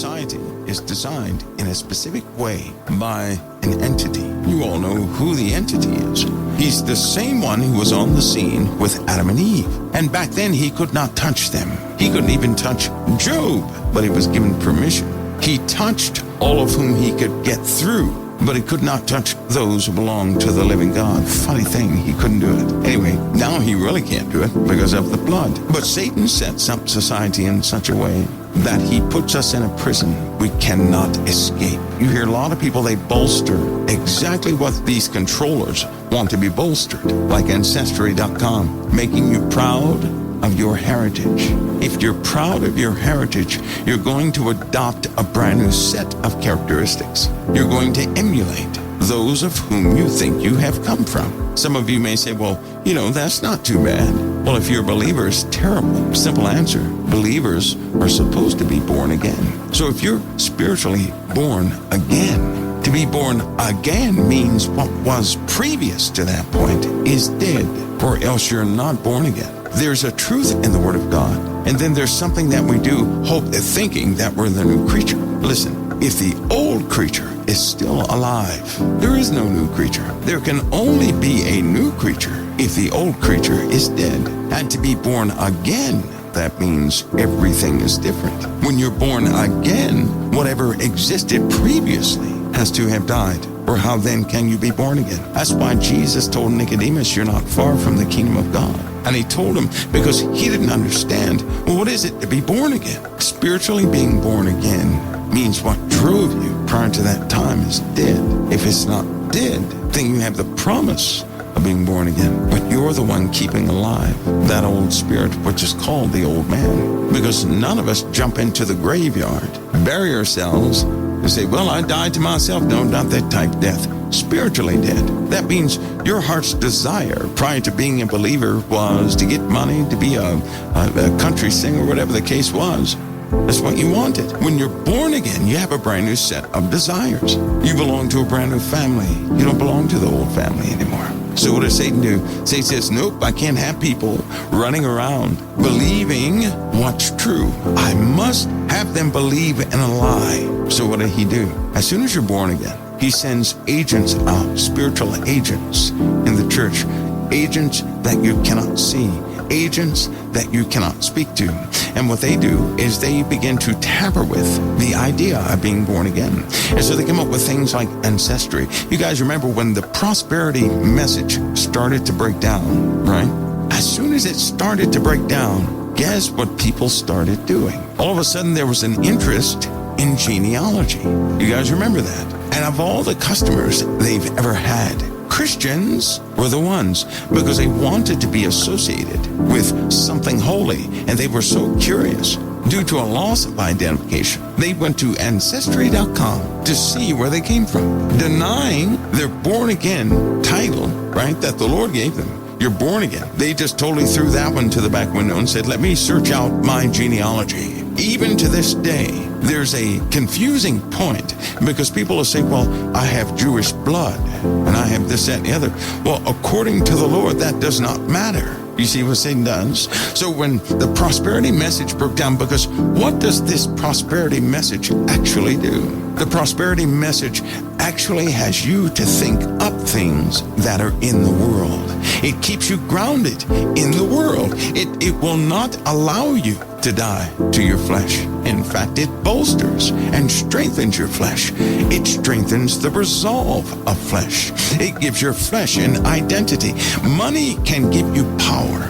society is designed in a specific way by an entity. You all know who the entity is. He's the same one who was on the scene with Adam and Eve. And back then he could not touch them. He couldn't even touch Job, but he was given permission. He touched all of whom he could get through, but he could not touch those who belonged to the living God. Funny thing, he couldn't do it. Anyway, now he really can't do it because of the blood. But Satan sets up society in such a way that he puts us in a prison we cannot escape. You hear a lot of people, they bolster exactly what these controllers want to be bolstered, like Ancestry.com, making you proud of your heritage. If you're proud of your heritage, you're going to adopt a brand new set of characteristics. You're going to emulate those of whom you think you have come from. Some of you may say, well, that's not too bad. Well, if you're a believer, it's terrible. Simple answer. Believers are supposed to be born again. So if you're spiritually born again, to be born again means what was previous to that point is dead, or else you're not born again. There's a truth in the Word of God, and then there's something that we do, thinking that we're the new creature. Listen, if the old creature is still alive, there is no new creature. There can only be a new creature if the old creature is dead. And to be born again, that means everything is different. When you're born again, whatever existed previously has to have died. Or how then can you be born again? That's why Jesus told Nicodemus, you're not far from the kingdom of God. And he told him because he didn't understand, well, what is it to be born again? Spiritually being born again means what drove you prior to that time is dead. If it's not dead, then you have the promise of being born again. But you're the one keeping alive that old spirit, which is called the old man. Because none of us jump into the graveyard, bury ourselves, and say, well, I died to myself. No, not that type death. Spiritually dead. That means your heart's desire prior to being a believer was to get money, to be a country singer, whatever the case was. That's what you wanted. When you're born again, you have a brand new set of desires. You belong to a brand new family. You don't belong to the old family anymore. So what does Satan do? Satan says, nope, I can't have people running around believing what's true. I must have them believe in a lie. So what did he do? As soon as you're born again, he sends agents out, spiritual agents in the church, agents that you cannot see, agents that you cannot speak to. And what they do is they begin to tamper with the idea of being born again. And so they come up with things like ancestry. You guys remember when the prosperity message started to break down, right? As soon as it started to break down, guess what people started doing? All of a sudden there was an interest in genealogy. You guys remember that? And of all the customers they've ever had, Christians were the ones because they wanted to be associated with something holy, and they were so curious. Due to a loss of identification, they went to Ancestry.com to see where they came from, denying their born-again title, right, that the Lord gave them. You're born again. They just totally threw that one to the back window and said, let me search out my genealogy. Even to this day, there's a confusing point because people will say, well, I have Jewish blood and I have this, that, and the other. Well, according to the Lord, that does not matter. You see what Satan does? So when the prosperity message broke down, because what does this prosperity message actually do? The prosperity message actually has you to think up things that are in the world. It keeps you grounded in the world. It will not allow you to die to your flesh. In fact, it bolsters and strengthens your flesh. It strengthens the resolve of flesh. It gives your flesh an identity. Money can give you power.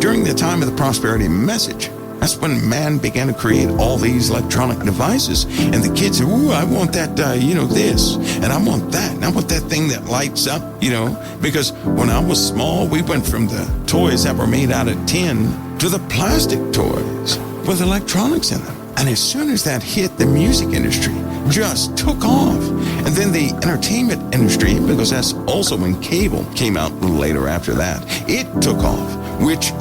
During the time of the prosperity message, that's when man began to create all these electronic devices. And the kids said, ooh, I want that, this, and I want that, and I want that thing that lights up, because when I was small, we went from the toys that were made out of tin to the plastic toys with electronics in them. And as soon as that hit, the music industry just took off. And then the entertainment industry, because that's also when cable came out a little later after that, it took off. which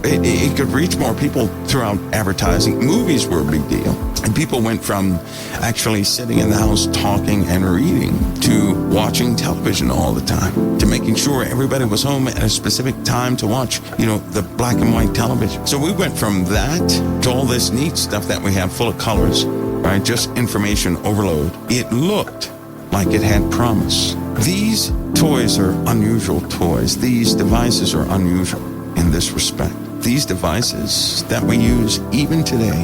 it could reach more people throughout advertising. Movies were a big deal. And people went from actually sitting in the house talking and reading to watching television all the time, to making sure everybody was home at a specific time to watch, the black and white television. So we went from that to all this neat stuff that we have full of colors, right? Just information overload. It looked like it had promise. These toys are unusual toys. These devices are unusual in this respect. These devices that we use even today,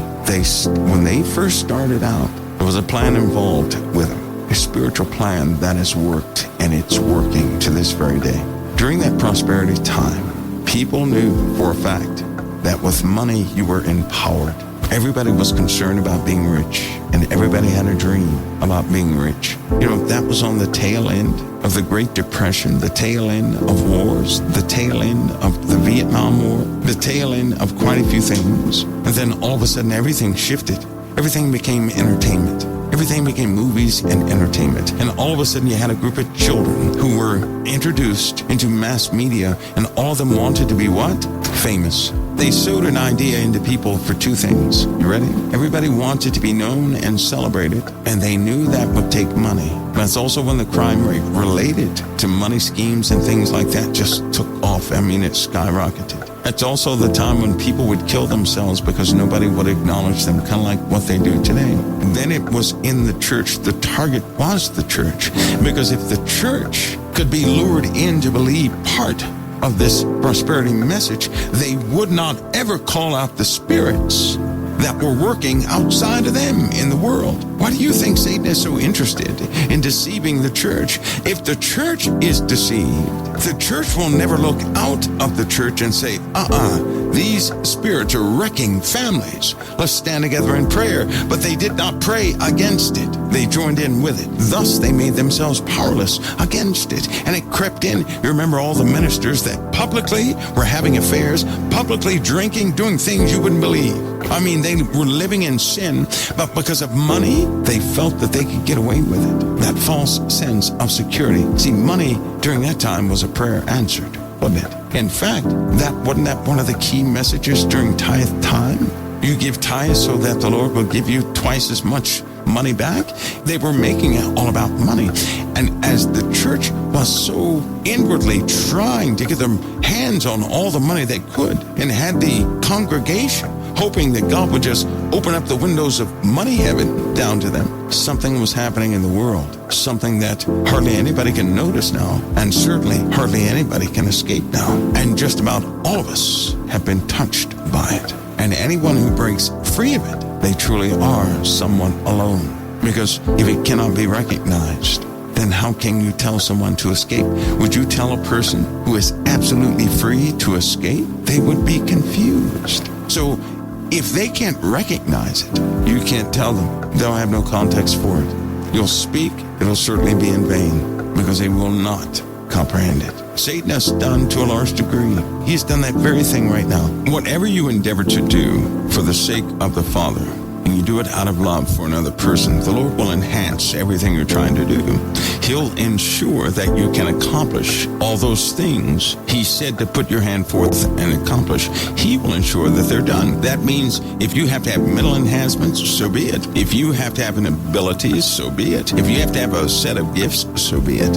when they first started out, there was a plan involved with them, a spiritual plan that has worked, and it's working to this very day. During that prosperity time, people knew for a fact that with money you were empowered. Everybody was concerned about being rich, and everybody had a dream about being rich. That was on the tail end of the Great Depression, the tail end of wars, the tail end of the Vietnam War, the tail end of quite a few things. And then all of a sudden everything shifted. Everything became entertainment. Everything became movies and entertainment. And all of a sudden you had a group of children who were introduced into mass media, and all of them wanted to be what? Famous. They sowed an idea into people for two things. You ready? Everybody wanted to be known and celebrated, and they knew that would take money. That's also when the crime rate related to money schemes and things like that just took off. It skyrocketed. It's also the time when people would kill themselves because nobody would acknowledge them, kind of like what they do today. Then it was in the church. The target was the church, because if the church could be lured in to believe part of this prosperity message, they would not ever call out the spirits that were working outside of them in the world. Why do you think Satan is so interested in deceiving the church? If the church is deceived, the church will never look out of the church and say, these spirits are wrecking families. Let's stand together in prayer. But they did not pray against it. They joined in with it. Thus, they made themselves powerless against it. And it crept in. You remember all the ministers that publicly were having affairs, publicly drinking, doing things you wouldn't believe. They were living in sin, but because of money, they felt that they could get away with it. That false sense of security. See, money during that time was a prayer answered, wasn't it? In fact, wasn't that one of the key messages during tithe time? You give tithe so that the Lord will give you twice as much money back. They were making it all about money. And as the church was so inwardly trying to get their hands on all the money they could, and had the congregation hoping that God would just open up the windows of money heaven down to them, something was happening in the world, something that hardly anybody can notice now, and certainly hardly anybody can escape now. And just about all of us have been touched by it. And anyone who breaks free of it, they truly are someone alone. Because if it cannot be recognized, then how can you tell someone to escape? Would you tell a person who is absolutely free to escape? They would be confused. So if they can't recognize it, you can't tell them. They'll have no context for it. You'll speak, it'll certainly be in vain, because they will not comprehend it. Satan has done to a large degree. He's done that very thing right now. Whatever you endeavor to do for the sake of the Father, and you do it out of love for another person, the Lord will enhance everything you're trying to do. He'll ensure that you can accomplish all those things He said to put your hand forth and accomplish. He will ensure that they're done. That means if you have to have mental enhancements, so be it. If you have to have an ability, so be it. If you have to have a set of gifts, so be it.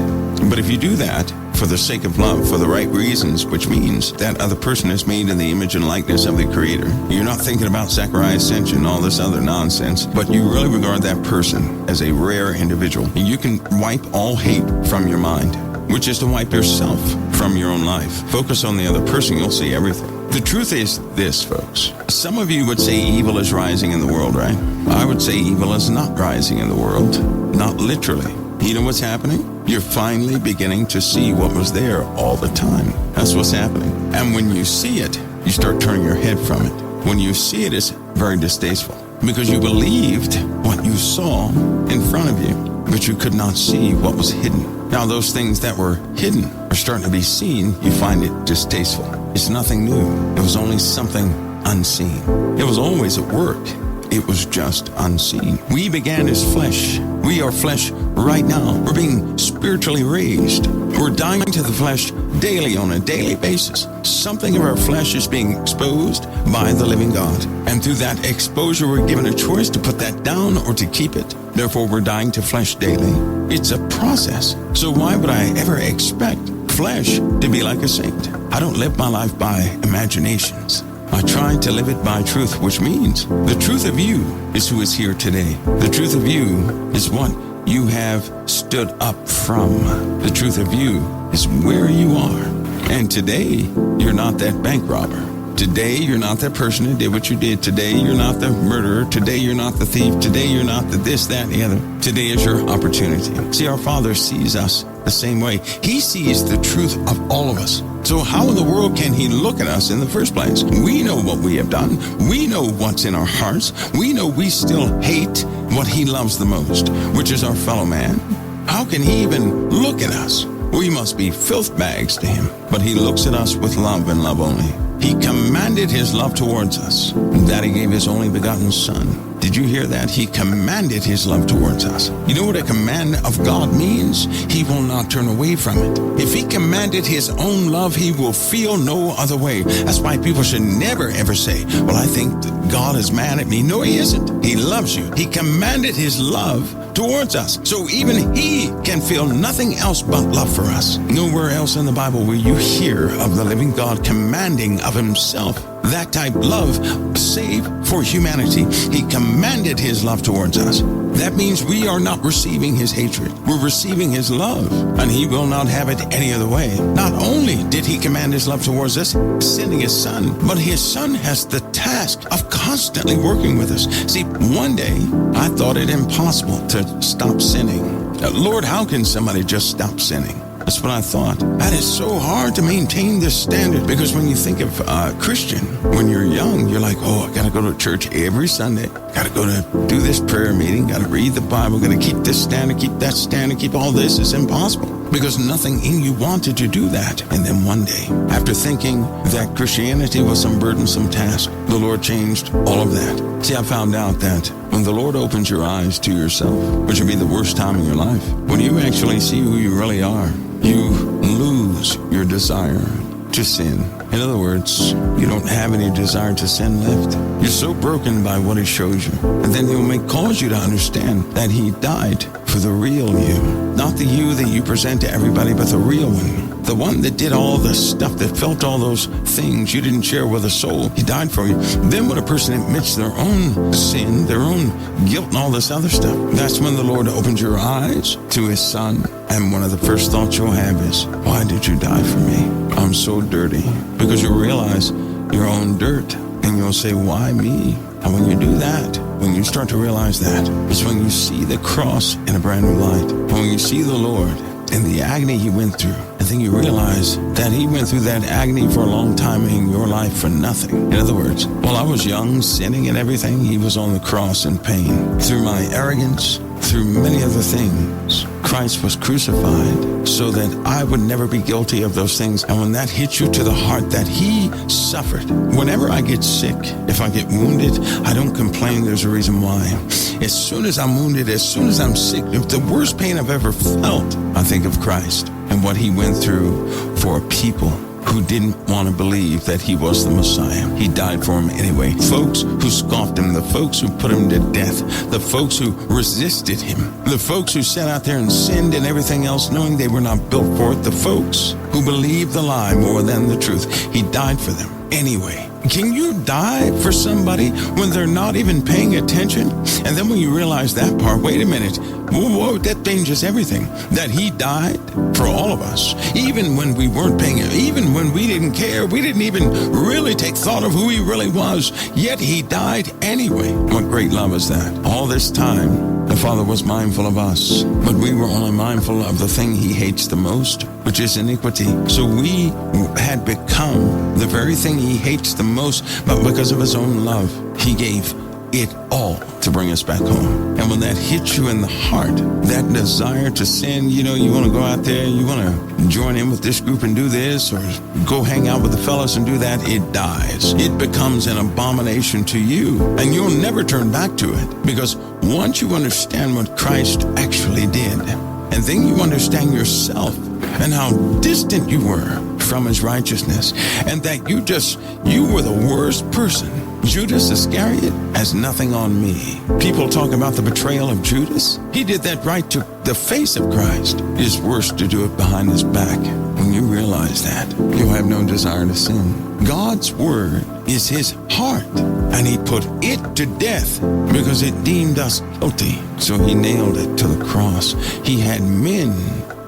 But if you do that for the sake of love, for the right reasons, which means that other person is made in the image and likeness of the Creator. You're not thinking about Zechariah ascension, all this other nonsense, but you really regard that person as a rare individual. And you can wipe all hate from your mind, which is to wipe yourself from your own life. Focus on the other person, you'll see everything. The truth is this, folks. Some of you would say evil is rising in the world, right? I would say evil is not rising in the world, not literally. You know what's happening? You're finally beginning to see what was there all the time. That's what's happening. And when you see it, you start turning your head from it. When you see it, it's very distasteful, because you believed what you saw in front of you, but you could not see what was hidden. Now, those things that were hidden are starting to be seen. You find it distasteful. It's nothing new. It was only something unseen. It was always at work. it was just unseen. We began as flesh. We are flesh right now. We're being spiritually raised. We're dying to the flesh daily on a daily basis. Something of our flesh is being exposed by the living God. And through that exposure, we're given a choice to put that down or to keep it. Therefore, we're dying to flesh daily. It's a process. So why would I ever expect flesh to be like a saint? I don't live my life by imaginations. I try to live it by truth, which means the truth of you is who is here today. The truth of you is what you have stood up from. The truth of you is where you are. And today, you're not that bank robber. Today, you're not that person who did what you did. Today, you're not the murderer. Today, you're not the thief. Today, you're not the this, that, and the other. Today is your opportunity. See, our Father sees us the same way. He sees the truth of all of us. So how in the world can he look at us in the first place? We know what we have done. We know what's in our hearts. We know we still hate what he loves the most, which is our fellow man. How can he even look at us? We must be filth bags to him. But he looks at us with love and love only. He commanded his love towards us, that he gave his only begotten Son. Did you hear that? He commanded his love towards us. You know what a command of God means? He will not turn away from it. If he commanded his own love, he will feel no other way. That's why people should never ever say, well, I think that God is mad at me. No, he isn't. He loves you. He commanded his love towards us. So even he can feel nothing else but love for us. Nowhere else in the Bible will you hear of the living God commanding of himself that type of love, save for humanity. He commanded his love towards us. That means we are not receiving his hatred. We're receiving his love, and he will not have it any other way. Not only did he command his love towards us, sending his Son, but his Son has the task of constantly working with us. See, one day I thought it impossible to stop sinning. Lord, how can somebody just stop sinning? That's what I thought. That is so hard to maintain this standard, because when you think of Christian, when you're young, you're like, oh, I got to go to church every Sunday. Got to go to do this prayer meeting. Got to read the Bible. Got to keep this standard, keep that standard, keep all this. It's impossible, because nothing in you wanted to do that. And then one day, after thinking that Christianity was some burdensome task, the Lord changed all of that. See, I found out that when the Lord opens your eyes to yourself, which would be the worst time in your life, when you actually see who you really are, you lose your desire to sin. In other words, you don't have any desire to sin left. You're so broken by what he shows you. And then he'll cause you to understand that he died for the real you. Not the you that you present to everybody, but the real one. The one that did all the stuff, that felt all those things you didn't share with a soul. He died for you. Then when a person admits their own sin, their own guilt and all this other stuff, that's when the Lord opens your eyes to his Son. And one of the first thoughts you'll have is, why did you die for me? I'm so dirty. Because you'll realize your own dirt. And you'll say, why me? And when you do that, when you start to realize that, it's when you see the cross in a brand new light. And when you see the Lord and the agony he went through, and then you realize that he went through that agony for a long time in your life for nothing. In other words, while I was young, sinning and everything, he was on the cross in pain. Through my arrogance, through many other things, Christ was crucified so that I would never be guilty of those things. And when that hits you to the heart that he suffered, whenever I get sick, if I get wounded, I don't complain. There's a reason why. As soon as I'm wounded, as soon as I'm sick, if the worst pain I've ever felt, I think of Christ and what he went through for people who didn't want to believe that he was the Messiah. He died for them anyway. Folks who scoffed him, the folks who put him to death, the folks who resisted him, the folks who sat out there and sinned and everything else knowing they were not built for it, the folks who believed the lie more than the truth. He died for them anyway. Can you die for somebody when they're not even paying attention? And then when you realize that part, wait a minute, whoa, that changes everything. That he died for all of us, even when we weren't paying it, even when we didn't care, we didn't even really take thought of who he really was, yet he died anyway. What great love is that? All this time, the Father was mindful of us, but we were only mindful of the thing he hates the most, which is iniquity. So we had become the very thing he hates the most, but because of his own love, he gave it all to bring us back home. And when that hits you in the heart, that desire to sin, you want to go out there, you want to join in with this group and do this, or go hang out with the fellas and do that, it dies. It becomes an abomination to you, and you'll never turn back to it, because once you understand what Christ actually did, and then you understand yourself and how distant you were from his righteousness, and that you were the worst person. Judas Iscariot has nothing on me. People talk about the betrayal of Judas. He did that right to the face of Christ. It's worse to do it behind his back. When you realize that, you'll have no desire to sin. God's word is his heart, and he put it to death because it deemed us guilty. So he nailed it to the cross. He had men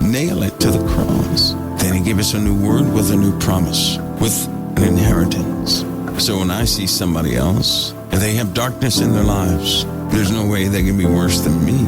nail it to the cross. Then he gave us a new word with a new promise, with an inheritance. So when I see somebody else, and they have darkness in their lives, there's no way they can be worse than me.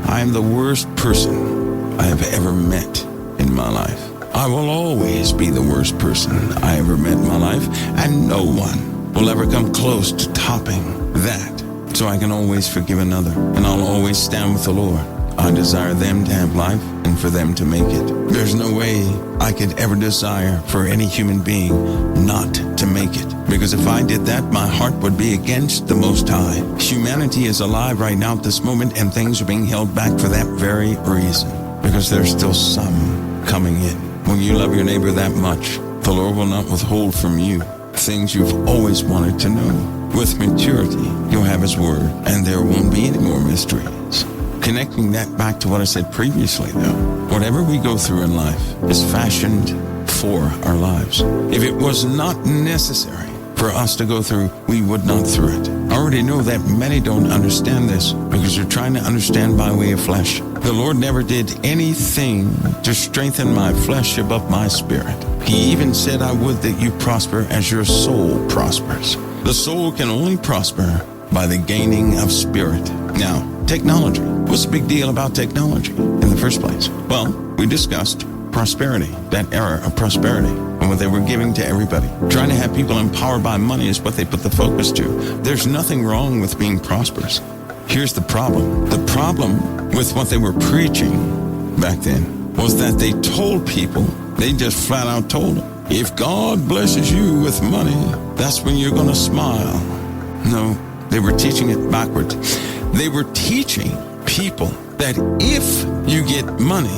I am the worst person I have ever met in my life. I will always be the worst person I ever met in my life, and no one will ever come close to topping that. So I can always forgive another, and I'll always stand with the Lord. I desire them to have life and for them to make it. There's no way I could ever desire for any human being not to make it. Because if I did that, my heart would be against the Most High. Humanity is alive right now at this moment, and things are being held back for that very reason. Because there's still some coming in. When you love your neighbor that much, the Lord will not withhold from you things you've always wanted to know. With maturity, you'll have his word, and there won't be any more mysteries. Connecting that back to what I said previously, though, whatever we go through in life is fashioned for our lives. If it was not necessary for us to go through, we would not through it. I already know that many don't understand this because they're trying to understand by way of flesh. The Lord never did anything to strengthen my flesh above my spirit. He even said, I would that you prosper as your soul prospers. The soul can only prosper by the gaining of spirit. Now, technology. What's the big deal about technology in the first place? Well, we discussed prosperity, that era of prosperity, and what they were giving to everybody. Trying to have people empowered by money is what they put the focus to. There's nothing wrong with being prosperous. Here's the problem. The problem with what they were preaching back then was that they told people, they just flat out told them, if God blesses you with money, that's when you're going to smile. No, they were teaching it backwards. They were teaching people that if you get money,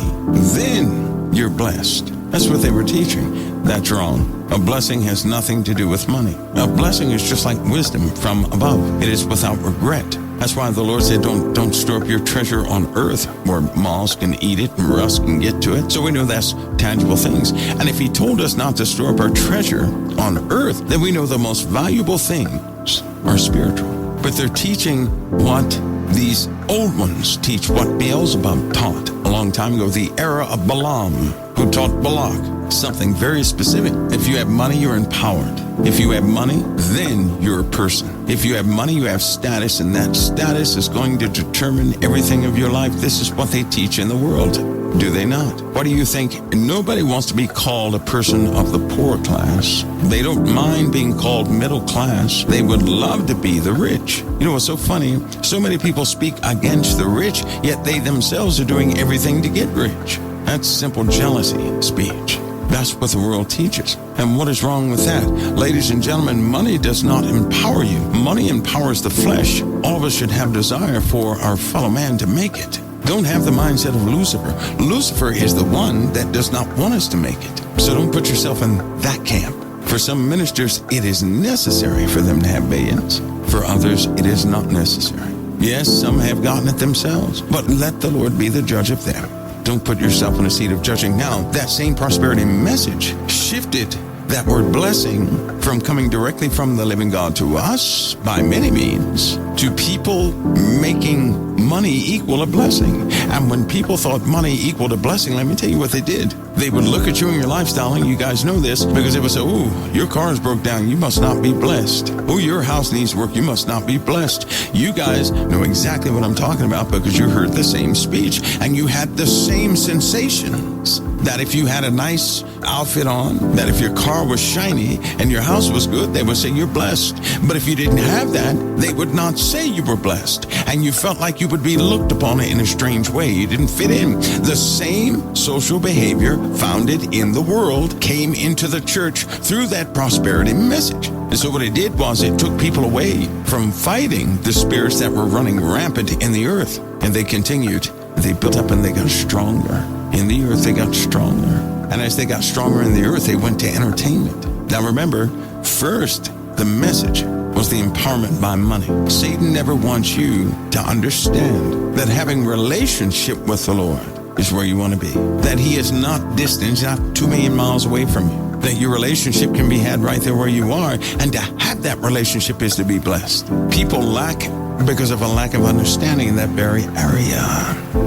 then you're blessed. That's what they were teaching. That's wrong. A blessing has nothing to do with money. A blessing is just like wisdom from above. It is without regret. That's why the Lord said, don't store up your treasure on earth where moths can eat it and rust can get to it. So we know that's tangible things. And if he told us not to store up our treasure on earth, then we know the most valuable things are spiritual. But they're teaching what these old ones teach, what Beelzebub taught a long time ago, the era of Balaam, who taught Balak something very specific. If you have money, you're empowered. If you have money, then you're a person. If you have money, you have status, and that status is going to determine everything of your life. This is what they teach in the world. Do they not? What do you think? Nobody wants to be called a person of the poor class. They don't mind being called middle class. They would love to be the rich. You know what's so funny? So many people speak against the rich, yet they themselves are doing everything to get rich. That's simple jealousy speech. That's what the world teaches. And what is wrong with that? Ladies and gentlemen, money does not empower you. Money empowers the flesh. All of us should have desire for our fellow man to make it. Don't have the mindset of Lucifer. Lucifer is the one that does not want us to make it. So don't put yourself in that camp. For some ministers, it is necessary for them to have billions. For others, it is not necessary. Yes, some have gotten it themselves, but let the Lord be the judge of them. Don't put yourself in a seat of judging. Now, that same prosperity message shifted that word blessing from coming directly from the living God to us by many means to people making money equal a blessing. And when people thought money equaled a blessing, let me tell you what they did. They would look at you and your lifestyle, and you guys know this, because they would say, oh, your car's broke down, you must not be blessed. Oh, your house needs work, you must not be blessed. You guys know exactly what I'm talking about because you heard the same speech and you had the same sensations. That if you had a nice outfit on, that if your car was shiny and your house was good, they would say you're blessed. But if you didn't have that, they would not say you were blessed, and you felt like you would be looked upon in a strange way. You didn't fit in. The same social behavior founded in the world came into the church through that prosperity message. And so what it did was it took people away from fighting the spirits that were running rampant in the earth. And they continued. They built up and they got stronger. In the earth, they got stronger. And as they got stronger in the earth, they went to entertainment. Now remember, first, the message was the empowerment by money. Satan never wants you to understand that having relationship with the Lord is where you want to be. That he is not distant, he's not 2 million miles away from you. That your relationship can be had right there where you are. And to have that relationship is to be blessed. People lack because of a lack of understanding in that very area.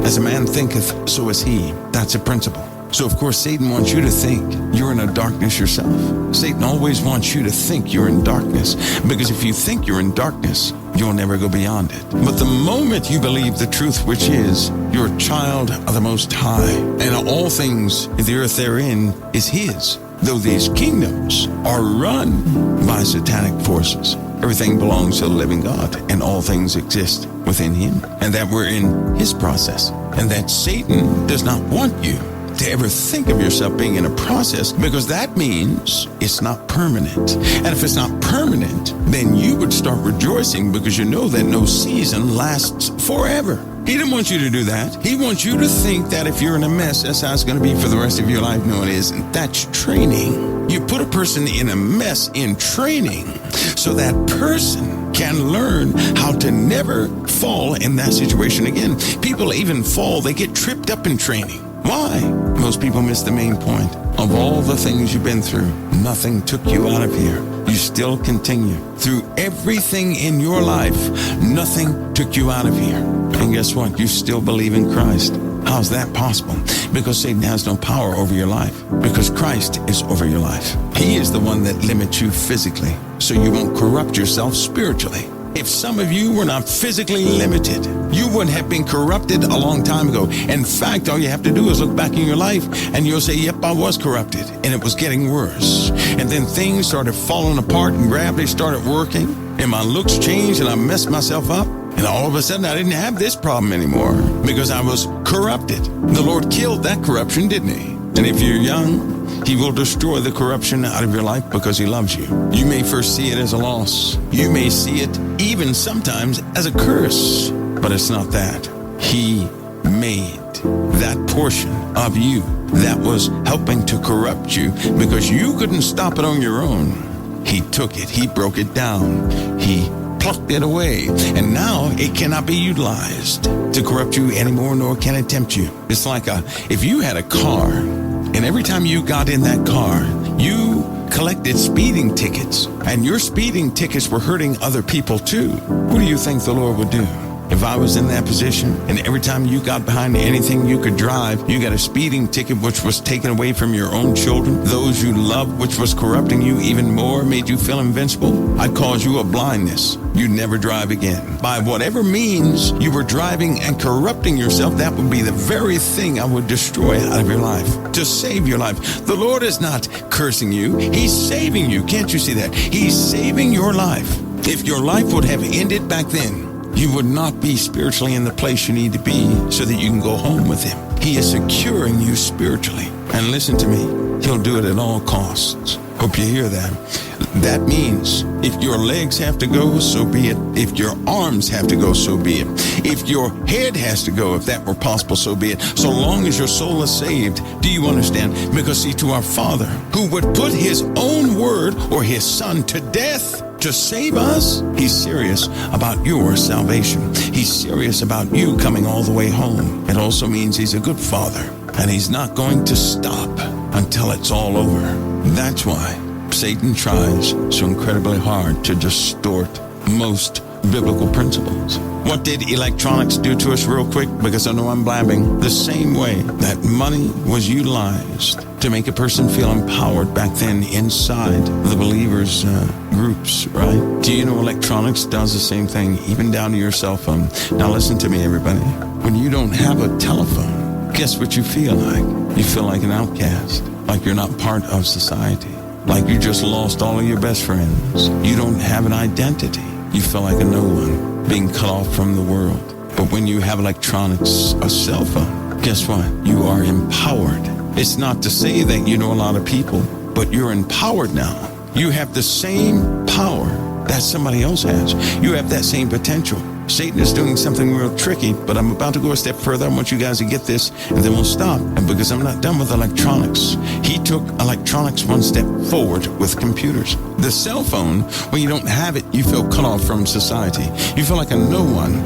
As a man thinketh, so is he. That's a principle. So, of course, Satan wants you to think you're in a darkness yourself. Satan always wants you to think you're in darkness, because if you think you're in darkness, you'll never go beyond it. But the moment you believe the truth, which is you're a child of the Most High, and all things in the earth therein is his, though these kingdoms are run by satanic forces, everything belongs to the living God, and all things exist within him, and that we're in his process, and that Satan does not want you to ever think of yourself being in a process, because that means it's not permanent. And if it's not permanent, then you would start rejoicing, because you know that no season lasts forever. He didn't want you to do that. He wants you to think that if you're in a mess, that's how it's going to be for the rest of your life. No, it isn't. That's training. You put a person in a mess in training so that person can learn how to never fall in that situation again. People even fall, they get tripped up in training. Why? Most people miss the main point. Of all the things you've been through, nothing took you out of here. You still continue. Through everything in your life, nothing took you out of here. And guess what? You still believe in Christ. How's that possible? Because Satan has no power over your life. Because Christ is over your life. He is the one that limits you physically, so you won't corrupt yourself spiritually. If some of you were not physically limited, you would have been corrupted a long time ago. In fact, all you have to do is look back in your life and you'll say, yep, I was corrupted, and it was getting worse. And then things started falling apart and gravity started working, and my looks changed and I messed myself up. And all of a sudden, I didn't have this problem anymore because I was corrupted. The Lord killed that corruption, didn't he? And if you're young, he will destroy the corruption out of your life because he loves you. You may first see it as a loss. You may see it even sometimes as a curse, but it's not that. He made that portion of you that was helping to corrupt you because you couldn't stop it on your own. He took it. He broke it down. He plucked it away, and now it cannot be utilized to corrupt you anymore, nor can it tempt you. It's like if you had a car, and every time you got in that car, you collected speeding tickets, and your speeding tickets were hurting other people too. What do you think the Lord would do? If I was in that position, and every time you got behind anything you could drive, you got a speeding ticket which was taken away from your own children, those you loved, which was corrupting you even more, made you feel invincible, I'd cause you a blindness. You'd never drive again. By whatever means you were driving and corrupting yourself, that would be the very thing I would destroy out of your life, to save your life. The Lord is not cursing you. He's saving you. Can't you see that? He's saving your life. If your life would have ended back then, you would not be spiritually in the place you need to be so that you can go home with him. He is securing you spiritually. And listen to me, he'll do it at all costs. Hope you hear that. That means if your legs have to go, so be it. If your arms have to go, so be it. If your head has to go, if that were possible, so be it. So long as your soul is saved. Do you understand? Because see, to our Father, who would put his own word or his son to death to save us, he's serious about your salvation. He's serious about you coming all the way home. It also means he's a good father, and he's not going to stop until it's all over. That's why Satan tries so incredibly hard to distort most biblical principles. What did electronics do to us real quick? Because I know I'm blabbing. The same way that money was utilized to make a person feel empowered back then inside the believers' groups, right? Do you know electronics does the same thing, even down to your cell phone? Now listen to me, everybody. When you don't have a telephone, guess what you feel like? You feel like an outcast, like you're not part of society, like you just lost all of your best friends. You don't have an identity. You feel like a no one. being cut off from the world. But when you have electronics, a cell phone, guess what? You are empowered. It's not to say that you know a lot of people, but you're empowered now. You have the same power that somebody else has. You have that same potential. Satan is doing something real tricky, but I'm about to go a step further. I want you guys to get this, and then we'll stop. And because I'm not done with electronics, he took electronics one step forward with computers. The cell phone, when you don't have it, you feel cut off from society. You feel like a no one.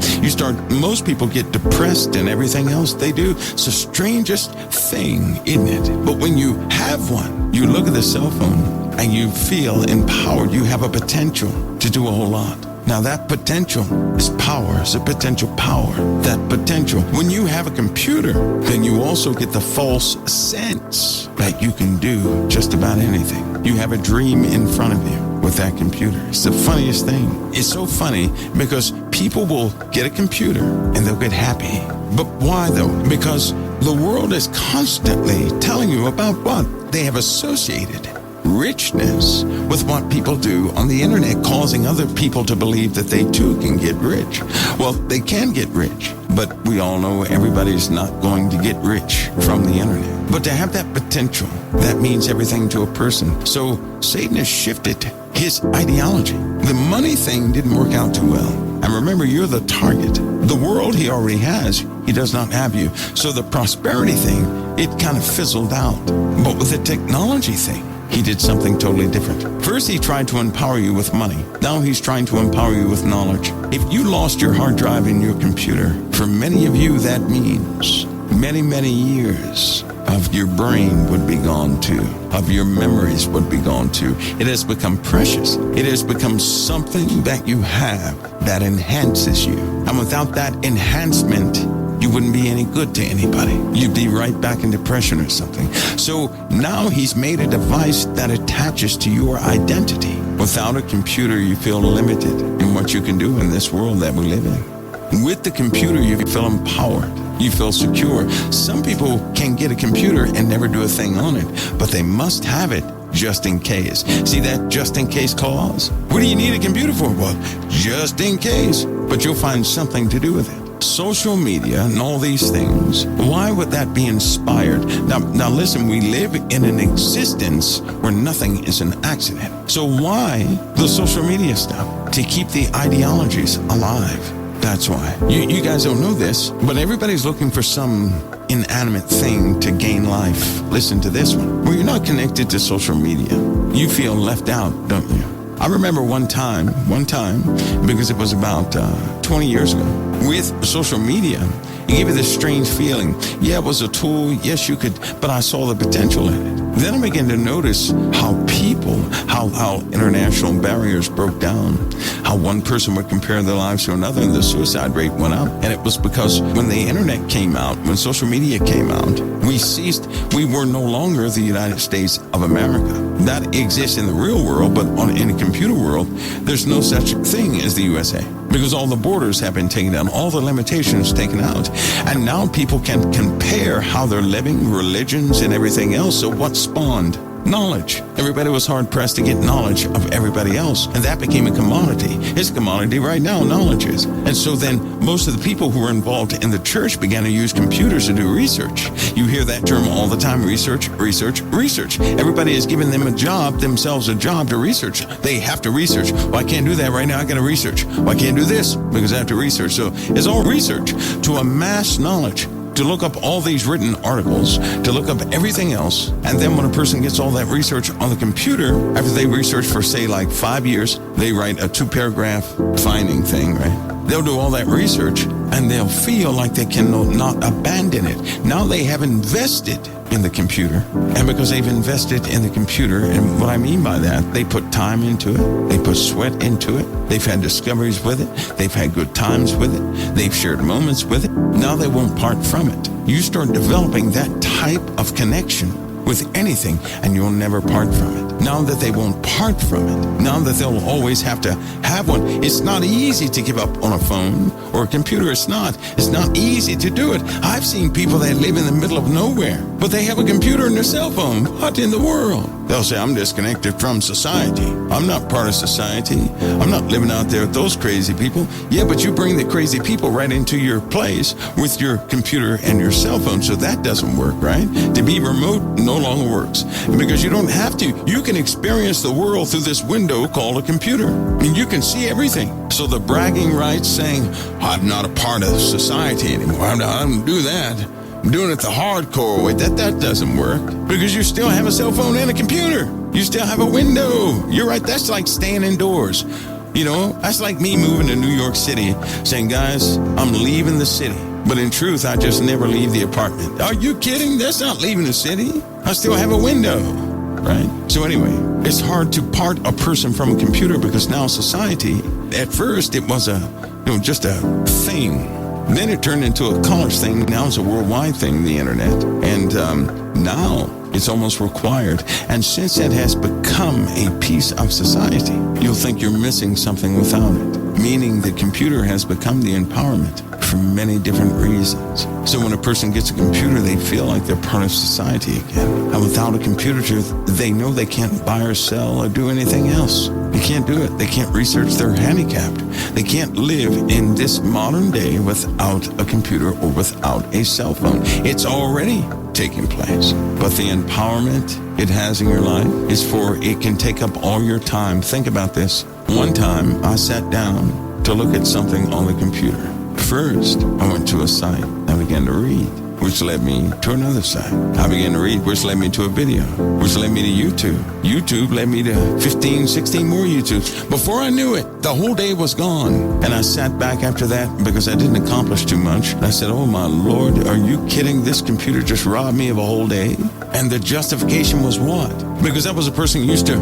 Most people get depressed and everything else they do. It's the strangest thing, isn't it? But when you have one, you look at the cell phone and you feel empowered. You have a potential to do a whole lot. Now that potential is power. It's a potential power. That potential. When you have a computer, then you also get the false sense that you can do just about anything. You have a dream in front of you with that computer. It's the funniest thing. It's so funny because people will get a computer and they'll get happy. But why though? Because the world is constantly telling you about what they have associated richness with what people do on the internet, causing other people to believe that they too can get rich. Well, they can get rich, but we all know everybody's not going to get rich from the internet. But to have that potential, that means everything to a person. So Satan has shifted his ideology. The money thing didn't work out too well. And remember, you're the target. The world he already has, he does not have you. So the prosperity thing, it kind of fizzled out. But with the technology thing, he did something totally different. First, he tried to empower you with money. Now he's trying to empower you with knowledge. If you lost your hard drive in your computer, for many of you, that means many, many years of your brain would be gone too, of your memories would be gone too. It has become precious. It has become something that you have that enhances you. And without that enhancement, you wouldn't be any good to anybody. You'd be right back in depression or something. So now he's made a device that attaches to your identity. Without a computer, you feel limited in what you can do in this world that we live in. With the computer, you feel empowered. You feel secure. Some people can get a computer and never do a thing on it, but they must have it just in case. See that just in case clause? What do you need a computer for? Well, just in case. But you'll find something to do with it. Social media and all these things, why would that be inspired? Now listen, we live in an existence where nothing is an accident. So why the social media stuff? To keep the ideologies alive. That's why. You guys don't know this, but everybody's looking for some inanimate thing to gain life. Listen to this one. When you're not connected to social media, you feel left out, don't you? I remember one time, because it was about 20 years ago, with social media, it gave you this strange feeling. Yeah, it was a tool. Yes, you could, but I saw the potential in it. Then I began to notice how international barriers broke down, how one person would compare their lives to another, and the suicide rate went up. And it was because when the internet came out, when social media came out, we were no longer the United States of America. That exists in the real world, but in a computer world, there's no such thing as the USA. Because all the borders have been taken down, all the limitations taken out. And now people can compare how they're living, religions and everything else. So what spawned? Knowledge. Everybody was hard-pressed to get knowledge of everybody else, and that became a commodity. It's a commodity right now, knowledge is. And so then most of the people who were involved in the church began to use computers to do research. You hear that term all the time, research. Everybody is giving themselves a job to research. They have to research. Well, I can't do that right now, I gotta research. Well, I can't do this because I have to research. So it's all research to amass knowledge, to look up all these written articles, to look up everything else. And then when a person gets all that research on the computer, after they research for, say, like 5 years, they write a 2-paragraph finding thing, right? They'll do all that research and they'll feel like they cannot abandon it. Now they have invested in the computer. And because they've invested in the computer, and what I mean by that, they put time into it. They put sweat into it. They've had discoveries with it. They've had good times with it. They've shared moments with it. Now they won't part from it. You start developing that type of connection with anything and you'll never part from it. Now that they won't part from it, now that they'll always have to have one, it's not easy to give up on a phone or a computer. It's not easy to do it. I've seen people that live in the middle of nowhere but they have a computer in their cell phone. What in the world? They'll say, I'm disconnected from society. I'm not part of society. I'm not living out there with those crazy people. Yeah, but you bring the crazy people right into your place with your computer and your cell phone, so that doesn't work, right? To be remote no longer works because you don't have to. You can experience the world through this window called a computer, and you can see everything. So the bragging rights saying, I'm not a part of society anymore. I don't do that. I'm doing it the hardcore way. That doesn't work because you still have a cell phone and a computer. You still have a window. You're right. That's like staying indoors. You know, that's like me moving to New York City saying, guys, I'm leaving the city. But in truth, I just never leave the apartment. Are you kidding? That's not leaving the city. I still have a window, right? So anyway, it's hard to part a person from a computer because now society, at first it was just a thing. Then it turned into a college thing. Now it's a worldwide thing, the internet. And now it's almost required. And since it has become a piece of society, you'll think you're missing something without it. Meaning the computer has become the empowerment for many different reasons. So when a person gets a computer, they feel like they're part of society again. And without a computer, they know they can't buy or sell or do anything else. They can't do it. They can't research. They're handicapped. They can't live in this modern day without a computer or without a cell phone. It's already taking place. But the empowerment it has in your life is for it can take up all your time. Think about this. One time I sat down to look at something on the computer. First, I went to a site. I began to read, which led me to another site. I began to read, which led me to a video, which led me to YouTube. YouTube led me to 15, 16 more YouTubes. Before I knew it, the whole day was gone. And I sat back after that because I didn't accomplish too much. And I said, oh my Lord, are you kidding? This computer just robbed me of a whole day. And the justification was what? Because I was a person used to,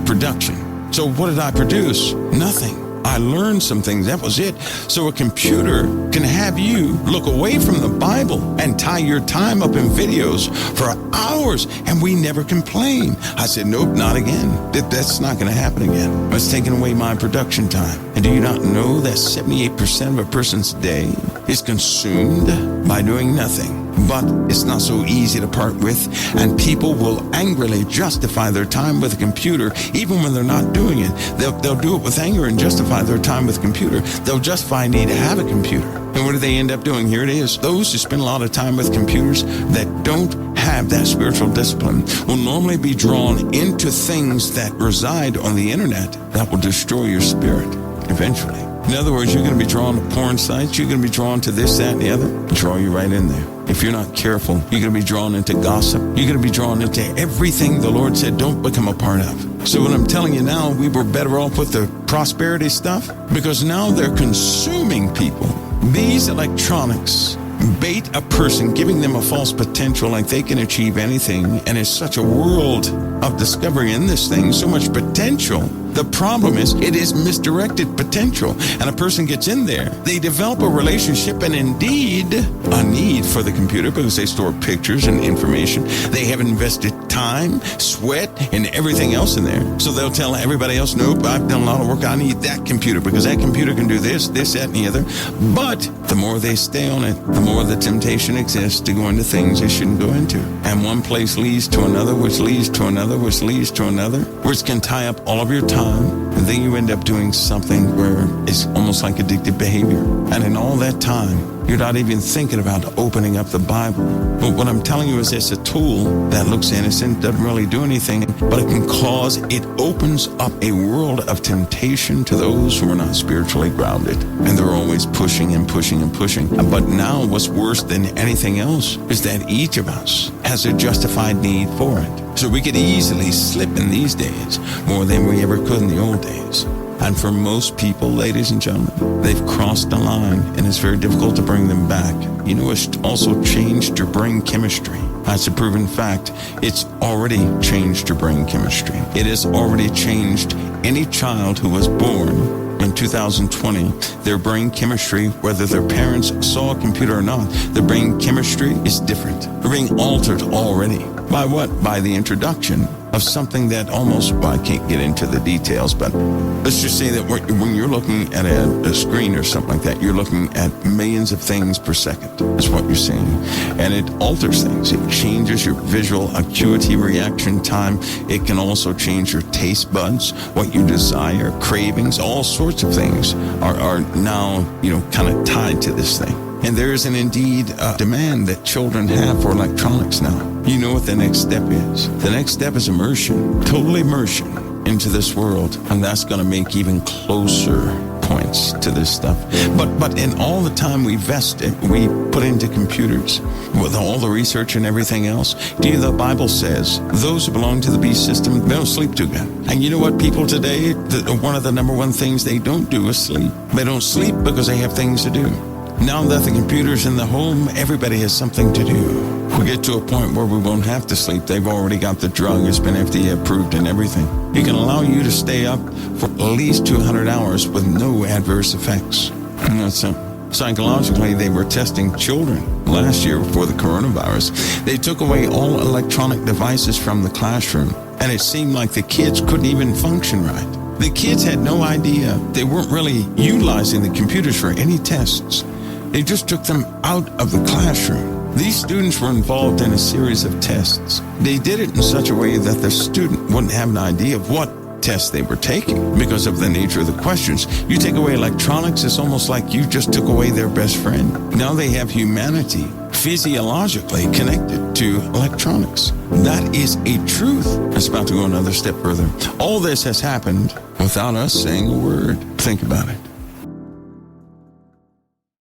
production. So what did I produce? Nothing. I learned some things. That was it. So a computer can have you look away from the Bible and tie your time up in videos for hours, and we never complain. I said, nope, not again. That's not going to happen again. It's taking away my production time. And do you not know that 78% of a person's day is consumed by doing nothing? But it's not so easy to part with, and people will angrily justify their time with a computer even when they're not doing it. They'll do it with anger and justify their time with a computer. They'll justify need to have a computer. And what do they end up doing? Here it is. Those who spend a lot of time with computers that don't have that spiritual discipline will normally be drawn into things that reside on the internet that will destroy your spirit eventually. In other words, you're going to be drawn to porn sites. You're going to be drawn to this, that, and the other. Draw you right in there. If you're not careful, you're going to be drawn into gossip. You're going to be drawn into everything the Lord said don't become a part of. So what I'm telling you now, we were better off with the prosperity stuff because now they're consuming people. These electronics bait a person, giving them a false potential like they can achieve anything. And it's such a world of discovery in this thing, so much potential. The problem is it is misdirected potential. And a person gets in there, they develop a relationship and indeed a need for the computer because they store pictures and information. They have invested time, sweat, and everything else in there. So they'll tell everybody else, nope, I've done a lot of work. I need that computer because that computer can do this, that, and the other. But the more they stay on it, the more the temptation exists to go into things they shouldn't go into. And one place leads to another, which leads to another, which leads to another, which can tie up all of your time. And then you end up doing something where it's almost like addictive behavior. And in all that time, you're not even thinking about opening up the Bible. But what I'm telling you is it's a tool that looks innocent, doesn't really do anything, but it opens up a world of temptation to those who are not spiritually grounded. And they're always pushing and pushing and pushing. But now what's worse than anything else is that each of us has a justified need for it. So we could easily slip in these days more than we ever could in the old days. And for most people, ladies and gentlemen, they've crossed the line and it's very difficult to bring them back. You know, it's also changed your brain chemistry. That's a proven fact. It's already changed your brain chemistry. It has already changed any child who was born in 2020, their brain chemistry, whether their parents saw a computer or not, their brain chemistry is different. They're being altered already. By what? By the introduction of something that almost, well, I can't get into the details, but let's just say that when you're looking at a screen or something like that, you're looking at millions of things per second is what you're seeing. And it alters things. It changes your visual acuity reaction time. It can also change your taste buds, what you desire, cravings, all sorts of things are now, kind of tied to this thing. And there is indeed a demand that children have for electronics now. You know what the next step is. The next step is immersion, total immersion into this world. And that's going to make even closer points to this stuff. But in all the time we put into computers, with all the research and everything else, the Bible says those who belong to the beast system, they don't sleep too good. And you know what, people today, one of the number one things they don't do is sleep. They don't sleep because they have things to do. Now that the computer's in the home, everybody has something to do. We get to a point where we won't have to sleep. They've already got the drug. It's been FDA approved and everything. It can allow you to stay up for at least 200 hours with no adverse effects. Psychologically, they were testing children last year before the coronavirus. They took away all electronic devices from the classroom, and it seemed like the kids couldn't even function right. The kids had no idea. They weren't really utilizing the computers for any tests. They just took them out of the classroom. These students were involved in a series of tests. They did it in such a way that the student wouldn't have an idea of what tests they were taking because of the nature of the questions. You take away electronics, it's almost like you just took away their best friend. Now they have humanity physiologically connected to electronics. That is a truth. It's about to go another step further. All this has happened without us saying a word. Think about it.